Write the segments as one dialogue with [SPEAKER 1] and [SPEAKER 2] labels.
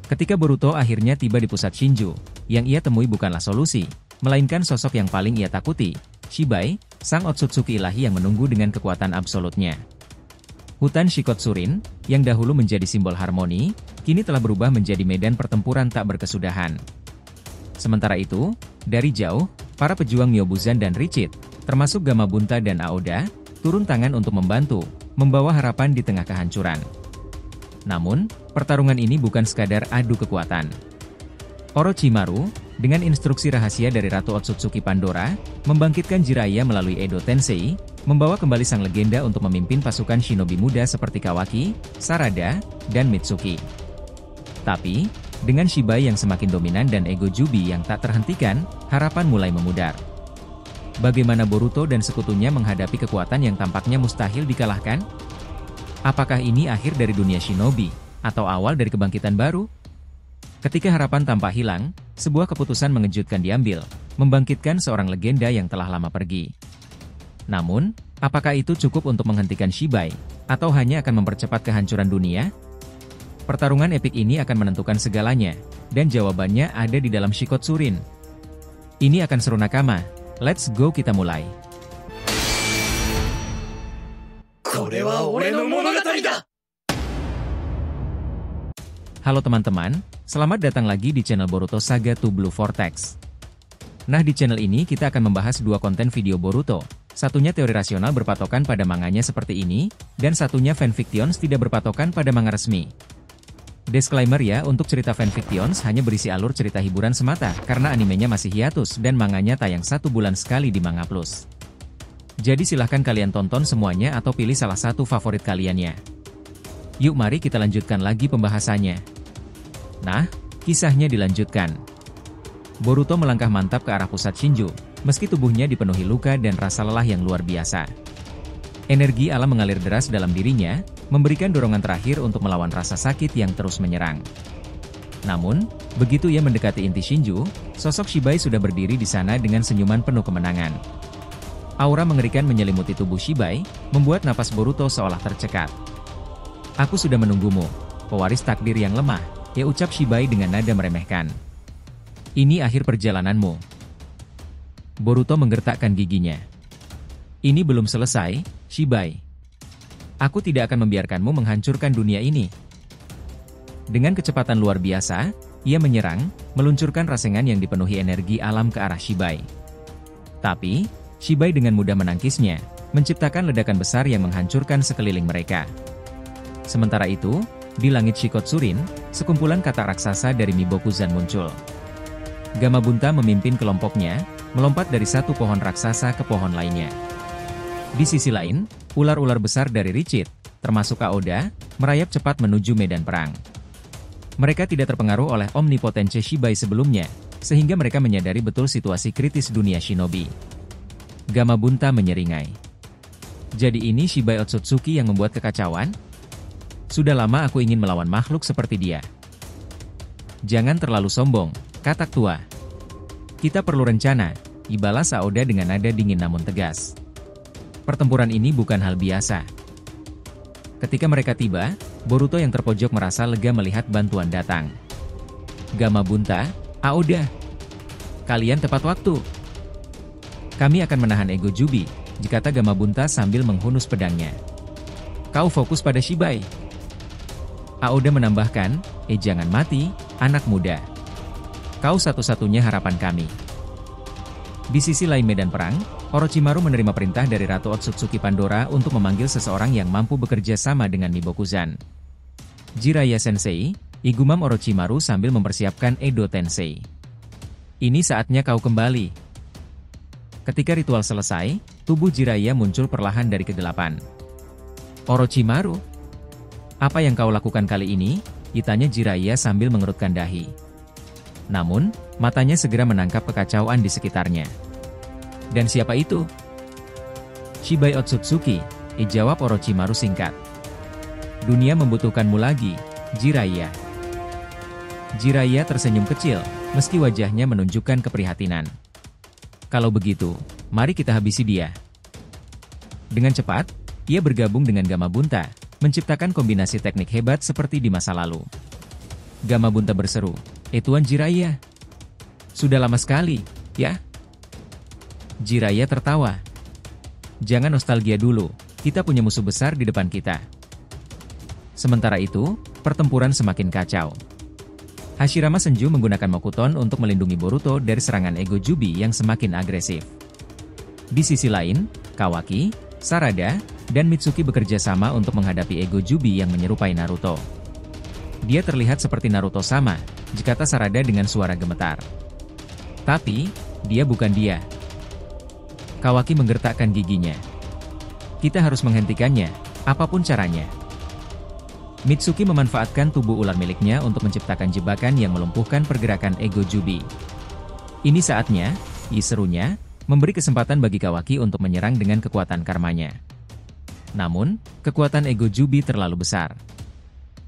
[SPEAKER 1] Ketika Boruto akhirnya tiba di pusat Shinju, yang ia temui bukanlah solusi, melainkan sosok yang paling ia takuti, Shibai, sang Otsutsuki ilahi yang menunggu dengan kekuatan absolutnya. Hutan Shikotsurin, yang dahulu menjadi simbol harmoni, kini telah berubah menjadi medan pertempuran tak berkesudahan. Sementara itu, dari jauh, para pejuang Myobuzan dan Richit, termasuk Gamabunta dan Aoda, turun tangan untuk membantu, membawa harapan di tengah kehancuran. Namun, pertarungan ini bukan sekadar adu kekuatan. Orochimaru, dengan instruksi rahasia dari Ratu Otsutsuki Pandora, membangkitkan Jiraiya melalui Edo Tensei, membawa kembali sang legenda untuk memimpin pasukan shinobi muda seperti Kawaki, Sarada, dan Mitsuki. Tapi, dengan Shibai yang semakin dominan dan ego Jubi yang tak terhentikan, harapan mulai memudar. Bagaimana Boruto dan sekutunya menghadapi kekuatan yang tampaknya mustahil dikalahkan? Apakah ini akhir dari dunia shinobi, atau awal dari kebangkitan baru? Ketika harapan tampak hilang, sebuah keputusan mengejutkan diambil, membangkitkan seorang legenda yang telah lama pergi. Namun, apakah itu cukup untuk menghentikan Shibai, atau hanya akan mempercepat kehancuran dunia? Pertarungan epik ini akan menentukan segalanya, dan jawabannya ada di dalam Shikotsurin. Ini akan seru nakama, let's go kita mulai. Halo teman-teman, selamat datang lagi di channel Boruto Saga to Blue Vortex. Nah di channel ini kita akan membahas dua konten video Boruto, satunya teori rasional berpatokan pada manganya seperti ini, dan satunya fanfictions tidak berpatokan pada manga resmi. Disclaimer ya, untuk cerita fanfictions hanya berisi alur cerita hiburan semata, karena animenya masih hiatus dan manganya tayang 1 bulan sekali di Manga Plus. Jadi silahkan kalian tonton semuanya atau pilih salah satu favorit kaliannya. Yuk mari kita lanjutkan lagi pembahasannya. Nah, kisahnya dilanjutkan. Boruto melangkah mantap ke arah pusat Shinju, meski tubuhnya dipenuhi luka dan rasa lelah yang luar biasa. Energi alam mengalir deras dalam dirinya, memberikan dorongan terakhir untuk melawan rasa sakit yang terus menyerang. Namun, begitu ia mendekati inti Shinju, sosok Shibai sudah berdiri di sana dengan senyuman penuh kemenangan. Aura mengerikan menyelimuti tubuh Shibai, membuat napas Boruto seolah tercekat. Aku sudah menunggumu, pewaris takdir yang lemah, ya ucap Shibai dengan nada meremehkan. Ini akhir perjalananmu. Boruto menggertakkan giginya. Ini belum selesai, Shibai. Aku tidak akan membiarkanmu menghancurkan dunia ini. Dengan kecepatan luar biasa, ia menyerang, meluncurkan rasengan yang dipenuhi energi alam ke arah Shibai. Tapi, Shibai dengan mudah menangkisnya, menciptakan ledakan besar yang menghancurkan sekeliling mereka. Sementara itu, di langit Shikotsurin, sekumpulan kata raksasa dari Mibokuzan muncul. Gamabunta memimpin kelompoknya, melompat dari satu pohon raksasa ke pohon lainnya. Di sisi lain, ular-ular besar dari Richit, termasuk Aoda, merayap cepat menuju medan perang. Mereka tidak terpengaruh oleh omnipotensi Shibai sebelumnya, sehingga mereka menyadari betul situasi kritis dunia shinobi. Gamabunta menyeringai. Jadi ini Shibai Otsutsuki yang membuat kekacauan? Sudah lama aku ingin melawan makhluk seperti dia. Jangan terlalu sombong, katak tua. Kita perlu rencana, ibalas Aoda dengan nada dingin namun tegas. Pertempuran ini bukan hal biasa. Ketika mereka tiba, Boruto yang terpojok merasa lega melihat bantuan datang. Gamabunta, Aoda. Kalian tepat waktu. Kami akan menahan ego Jubi, kata Gamabunta sambil menghunus pedangnya. Kau fokus pada Shibai. Aoda menambahkan, jangan mati, anak muda. Kau satu-satunya harapan kami. Di sisi lain medan perang, Orochimaru menerima perintah dari Ratu Otsutsuki Pandora untuk memanggil seseorang yang mampu bekerja sama dengan Mibokuzan. Jiraiya Sensei, igumam Orochimaru sambil mempersiapkan Edo Tensei. Ini saatnya kau kembali. Ketika ritual selesai, tubuh Jiraiya muncul perlahan dari kegelapan. Orochimaru, apa yang kau lakukan kali ini? Tanya Jiraiya sambil mengerutkan dahi. Namun, matanya segera menangkap kekacauan di sekitarnya. Dan siapa itu? Shibai Otsutsuki, jawab Orochimaru singkat. Dunia membutuhkanmu lagi, Jiraiya. Jiraiya tersenyum kecil, meski wajahnya menunjukkan keprihatinan. Kalau begitu, mari kita habisi dia. Dengan cepat, ia bergabung dengan Gamabunta, menciptakan kombinasi teknik hebat seperti di masa lalu. Gamabunta berseru, Tuan Jiraiya. Sudah lama sekali, ya? Jiraiya tertawa. Jangan nostalgia dulu, kita punya musuh besar di depan kita. Sementara itu, pertempuran semakin kacau. Hashirama Senju menggunakan Mokuton untuk melindungi Boruto dari serangan Ego Jubi yang semakin agresif. Di sisi lain, Kawaki, Sarada, dan Mitsuki bekerja sama untuk menghadapi Ego Jubi yang menyerupai Naruto. Dia terlihat seperti Naruto sama, kata Sarada dengan suara gemetar. Tapi, dia bukan dia. Kawaki menggertakkan giginya. Kita harus menghentikannya, apapun caranya. Mitsuki memanfaatkan tubuh ular miliknya untuk menciptakan jebakan yang melumpuhkan pergerakan Ego Jubi. Ini saatnya, serunya, memberi kesempatan bagi Kawaki untuk menyerang dengan kekuatan karmanya. Namun, kekuatan Ego Jubi terlalu besar.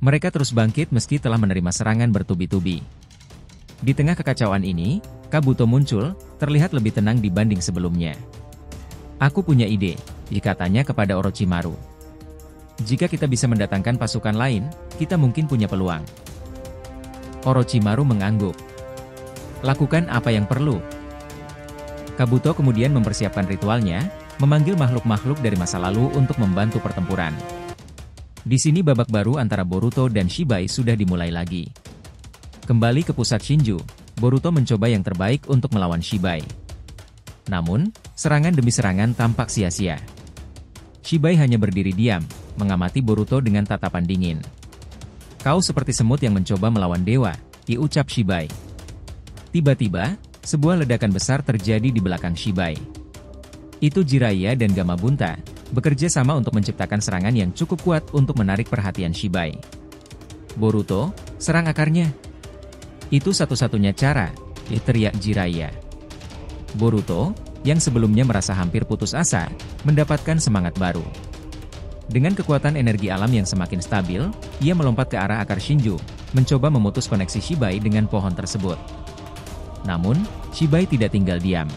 [SPEAKER 1] Mereka terus bangkit meski telah menerima serangan bertubi-tubi. Di tengah kekacauan ini, Kabuto muncul, terlihat lebih tenang dibanding sebelumnya. Aku punya ide, katanya kepada Orochimaru. Jika kita bisa mendatangkan pasukan lain, kita mungkin punya peluang. Orochimaru mengangguk. Lakukan apa yang perlu. Kabuto kemudian mempersiapkan ritualnya, memanggil makhluk-makhluk dari masa lalu untuk membantu pertempuran. Di sini babak baru antara Boruto dan Shibai sudah dimulai lagi. Kembali ke pusat Shinju, Boruto mencoba yang terbaik untuk melawan Shibai. Namun, serangan demi serangan tampak sia-sia. Shibai hanya berdiri diam, mengamati Boruto dengan tatapan dingin. Kau seperti semut yang mencoba melawan dewa, ucap Shibai. Tiba-tiba, sebuah ledakan besar terjadi di belakang Shibai. Itu Jiraiya dan Gamabunta, bekerja sama untuk menciptakan serangan yang cukup kuat untuk menarik perhatian Shibai. Boruto, serang akarnya. Itu satu-satunya cara, teriak Jiraiya. Boruto, yang sebelumnya merasa hampir putus asa, mendapatkan semangat baru. Dengan kekuatan energi alam yang semakin stabil, ia melompat ke arah akar Shinju, mencoba memutus koneksi Shibai dengan pohon tersebut. Namun, Shibai tidak tinggal diam.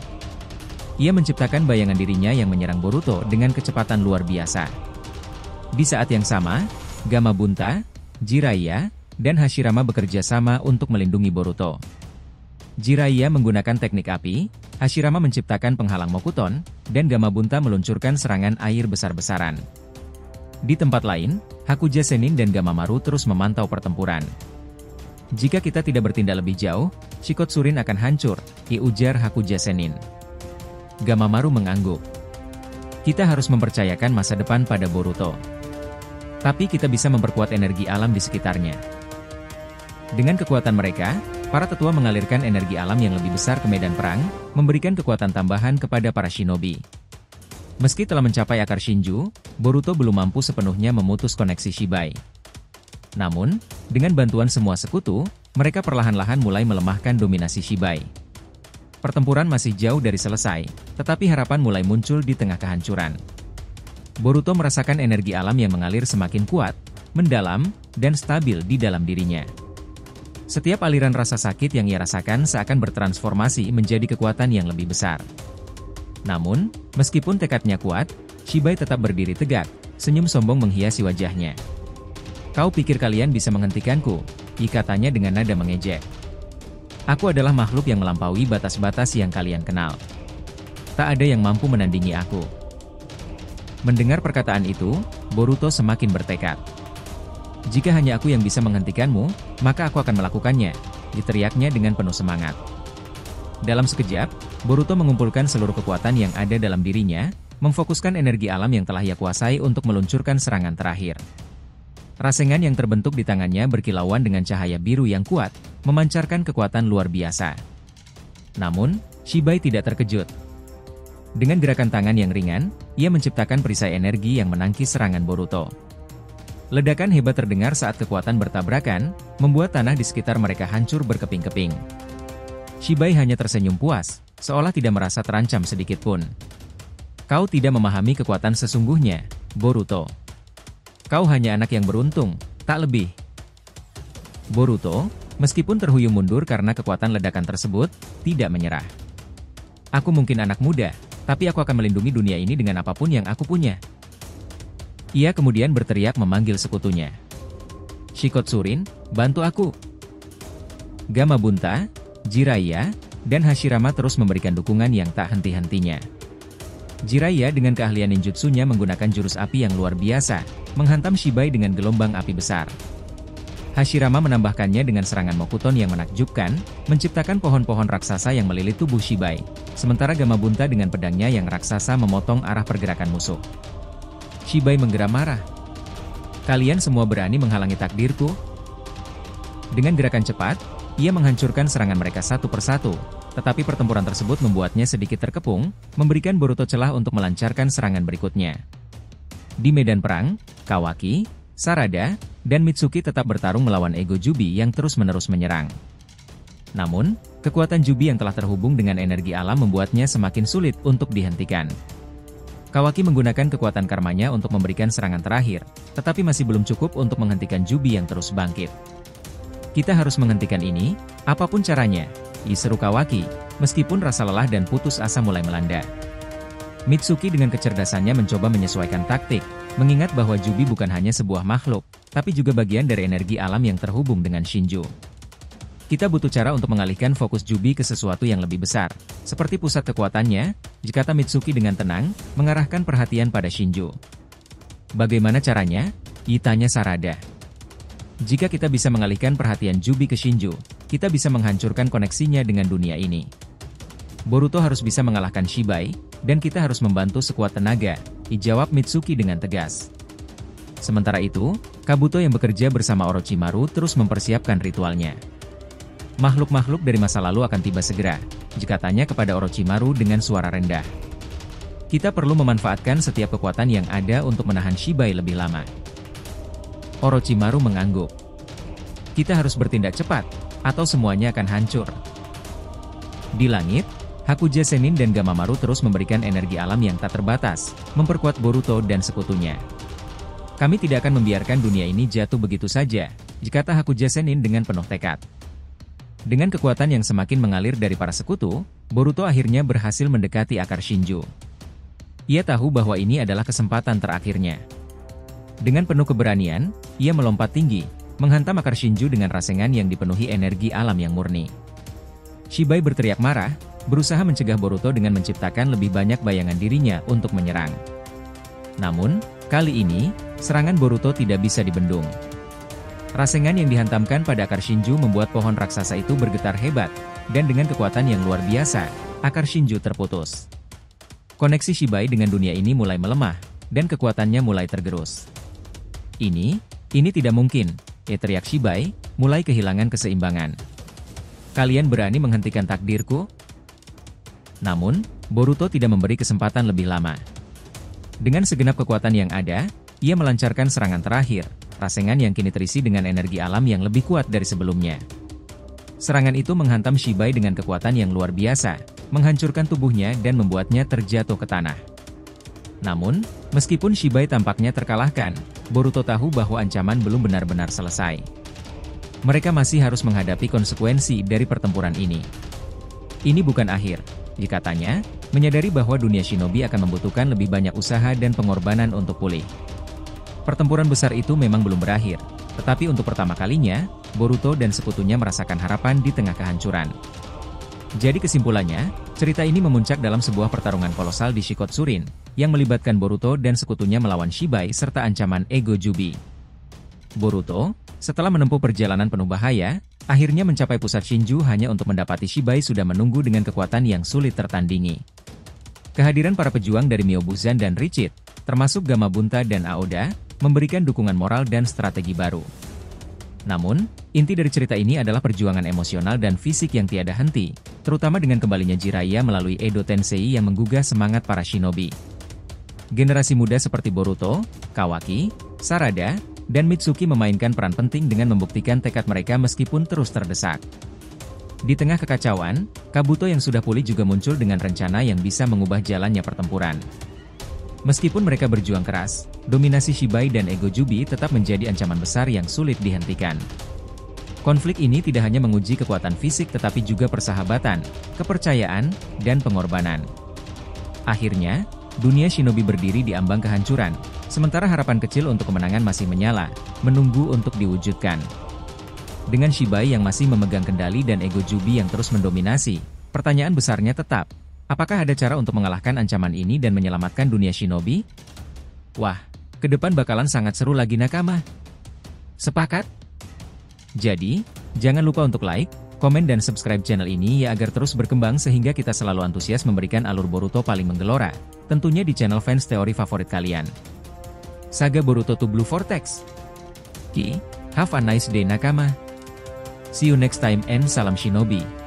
[SPEAKER 1] Ia menciptakan bayangan dirinya yang menyerang Boruto dengan kecepatan luar biasa. Di saat yang sama, Gamabunta, Jiraiya, dan Hashirama bekerja sama untuk melindungi Boruto. Jiraiya menggunakan teknik api, Hashirama menciptakan penghalang Mokuton, dan Gamabunta meluncurkan serangan air besar-besaran. Di tempat lain, Hakuja Sennin dan Gamamaru terus memantau pertempuran. Jika kita tidak bertindak lebih jauh, Shikotsurin akan hancur, ujar Hakuja Sennin. Gamamaru mengangguk. Kita harus mempercayakan masa depan pada Boruto. Tapi kita bisa memperkuat energi alam di sekitarnya. Dengan kekuatan mereka, para tetua mengalirkan energi alam yang lebih besar ke medan perang, memberikan kekuatan tambahan kepada para shinobi. Meski telah mencapai akar Shinju, Boruto belum mampu sepenuhnya memutus koneksi Shibai. Namun, dengan bantuan semua sekutu, mereka perlahan-lahan mulai melemahkan dominasi Shibai. Pertempuran masih jauh dari selesai, tetapi harapan mulai muncul di tengah kehancuran. Boruto merasakan energi alam yang mengalir semakin kuat, mendalam, dan stabil di dalam dirinya. Setiap aliran rasa sakit yang ia rasakan seakan bertransformasi menjadi kekuatan yang lebih besar. Namun, meskipun tekadnya kuat, Shibai tetap berdiri tegak, senyum sombong menghiasi wajahnya. Kau pikir kalian bisa menghentikanku? Katanya dengan nada mengejek. Aku adalah makhluk yang melampaui batas-batas yang kalian kenal. Tak ada yang mampu menandingi aku. Mendengar perkataan itu, Boruto semakin bertekad. Jika hanya aku yang bisa menghentikanmu, maka aku akan melakukannya, diteriaknya dengan penuh semangat. Dalam sekejap, Boruto mengumpulkan seluruh kekuatan yang ada dalam dirinya, memfokuskan energi alam yang telah ia kuasai untuk meluncurkan serangan terakhir. Rasengan yang terbentuk di tangannya berkilauan dengan cahaya biru yang kuat, memancarkan kekuatan luar biasa. Namun, Shibai tidak terkejut. Dengan gerakan tangan yang ringan, ia menciptakan perisai energi yang menangkis serangan Boruto. Ledakan hebat terdengar saat kekuatan bertabrakan, membuat tanah di sekitar mereka hancur berkeping-keping. Shibai hanya tersenyum puas, seolah tidak merasa terancam sedikitpun. Kau tidak memahami kekuatan sesungguhnya, Boruto. Kau hanya anak yang beruntung, tak lebih. Boruto, meskipun terhuyung mundur karena kekuatan ledakan tersebut, tidak menyerah. Aku mungkin anak muda, tapi aku akan melindungi dunia ini dengan apapun yang aku punya. Ia kemudian berteriak memanggil sekutunya. Shikotsurin, bantu aku. Gamabunta, Jiraiya, dan Hashirama terus memberikan dukungan yang tak henti-hentinya. Jiraiya dengan keahlian ninjutsunya menggunakan jurus api yang luar biasa, menghantam Shibai dengan gelombang api besar. Hashirama menambahkannya dengan serangan Mokuton yang menakjubkan, menciptakan pohon-pohon raksasa yang melilit tubuh Shibai, sementara Gamabunta dengan pedangnya yang raksasa memotong arah pergerakan musuh. Shibai menggeram marah. "Kalian semua berani menghalangi takdirku?" Dengan gerakan cepat, ia menghancurkan serangan mereka satu persatu, tetapi pertempuran tersebut membuatnya sedikit terkepung, memberikan Boruto celah untuk melancarkan serangan berikutnya. Di medan perang, Kawaki, Sarada, dan Mitsuki tetap bertarung melawan ego Jubi yang terus-menerus menyerang. Namun, kekuatan Jubi yang telah terhubung dengan energi alam membuatnya semakin sulit untuk dihentikan. Kawaki menggunakan kekuatan karmanya untuk memberikan serangan terakhir, tetapi masih belum cukup untuk menghentikan Jubi yang terus bangkit. "Kita harus menghentikan ini, apapun caranya," diseru Kawaki, meskipun rasa lelah dan putus asa mulai melanda. Mitsuki dengan kecerdasannya mencoba menyesuaikan taktik, mengingat bahwa Jubi bukan hanya sebuah makhluk, tapi juga bagian dari energi alam yang terhubung dengan Shinju. "Kita butuh cara untuk mengalihkan fokus Jubi ke sesuatu yang lebih besar, seperti pusat kekuatannya," kata Mitsuki dengan tenang, mengarahkan perhatian pada Shinju. "Bagaimana caranya?" tanya Sarada. "Jika kita bisa mengalihkan perhatian Jubi ke Shinju, kita bisa menghancurkan koneksinya dengan dunia ini. Boruto harus bisa mengalahkan Shibai, dan kita harus membantu sekuat tenaga," jawab Mitsuki dengan tegas. Sementara itu, Kabuto yang bekerja bersama Orochimaru terus mempersiapkan ritualnya. "Makhluk-makhluk dari masa lalu akan tiba segera," katanya kepada Orochimaru dengan suara rendah. "Kita perlu memanfaatkan setiap kekuatan yang ada untuk menahan Shibai lebih lama." Orochimaru mengangguk. "Kita harus bertindak cepat, atau semuanya akan hancur." Di langit, Hakuja Sennin dan Gamamaru terus memberikan energi alam yang tak terbatas, memperkuat Boruto dan sekutunya. "Kami tidak akan membiarkan dunia ini jatuh begitu saja," kata Hakuja Sennin dengan penuh tekad. Dengan kekuatan yang semakin mengalir dari para sekutu, Boruto akhirnya berhasil mendekati akar Shinju. Ia tahu bahwa ini adalah kesempatan terakhirnya. Dengan penuh keberanian, ia melompat tinggi, menghantam akar Shinju dengan rasengan yang dipenuhi energi alam yang murni. Shibai berteriak marah, berusaha mencegah Boruto dengan menciptakan lebih banyak bayangan dirinya untuk menyerang. Namun, kali ini, serangan Boruto tidak bisa dibendung. Rasengan yang dihantamkan pada akar Shinju membuat pohon raksasa itu bergetar hebat, dan dengan kekuatan yang luar biasa, akar Shinju terputus. Koneksi Shibai dengan dunia ini mulai melemah, dan kekuatannya mulai tergerus. Ini tidak mungkin," teriak Shibai, mulai kehilangan keseimbangan. "Kalian berani menghentikan takdirku?" Namun, Boruto tidak memberi kesempatan lebih lama. Dengan segenap kekuatan yang ada, ia melancarkan serangan terakhir, rasengan yang kini terisi dengan energi alam yang lebih kuat dari sebelumnya. Serangan itu menghantam Shibai dengan kekuatan yang luar biasa, menghancurkan tubuhnya dan membuatnya terjatuh ke tanah. Namun, meskipun Shibai tampaknya terkalahkan, Boruto tahu bahwa ancaman belum benar-benar selesai. Mereka masih harus menghadapi konsekuensi dari pertempuran ini. "Ini bukan akhir," katanya, menyadari bahwa dunia shinobi akan membutuhkan lebih banyak usaha dan pengorbanan untuk pulih. Pertempuran besar itu memang belum berakhir, tetapi untuk pertama kalinya, Boruto dan sekutunya merasakan harapan di tengah kehancuran. Jadi kesimpulannya, cerita ini memuncak dalam sebuah pertarungan kolosal di Shikotsurin, yang melibatkan Boruto dan sekutunya melawan Shibai serta ancaman ego Jubi. Boruto, setelah menempuh perjalanan penuh bahaya, akhirnya mencapai pusat Shinju hanya untuk mendapati Shibai sudah menunggu dengan kekuatan yang sulit tertandingi. Kehadiran para pejuang dari Myobuzan dan Richid, termasuk Gamabunta dan Aoda, memberikan dukungan moral dan strategi baru. Namun, inti dari cerita ini adalah perjuangan emosional dan fisik yang tiada henti, terutama dengan kembalinya Jiraiya melalui Edo Tensei yang menggugah semangat para shinobi. Generasi muda seperti Boruto, Kawaki, Sarada, dan Mitsuki memainkan peran penting dengan membuktikan tekad mereka meskipun terus terdesak. Di tengah kekacauan, Kabuto yang sudah pulih juga muncul dengan rencana yang bisa mengubah jalannya pertempuran. Meskipun mereka berjuang keras, dominasi Shibai dan ego Jubi tetap menjadi ancaman besar yang sulit dihentikan. Konflik ini tidak hanya menguji kekuatan fisik tetapi juga persahabatan, kepercayaan, dan pengorbanan. Akhirnya, dunia shinobi berdiri di ambang kehancuran, sementara harapan kecil untuk kemenangan masih menyala, menunggu untuk diwujudkan. Dengan Shibai yang masih memegang kendali dan ego Jubi yang terus mendominasi, pertanyaan besarnya tetap, apakah ada cara untuk mengalahkan ancaman ini dan menyelamatkan dunia shinobi? Wah, ke depan bakalan sangat seru lagi nakama. Sepakat? Jadi, jangan lupa untuk like, komen dan subscribe channel ini ya agar terus berkembang sehingga kita selalu antusias memberikan alur Boruto paling menggelora, tentunya di channel fans teori favorit kalian. Saga Boruto to Blue Vortex. Have a nice day nakama. See you next time and salam shinobi.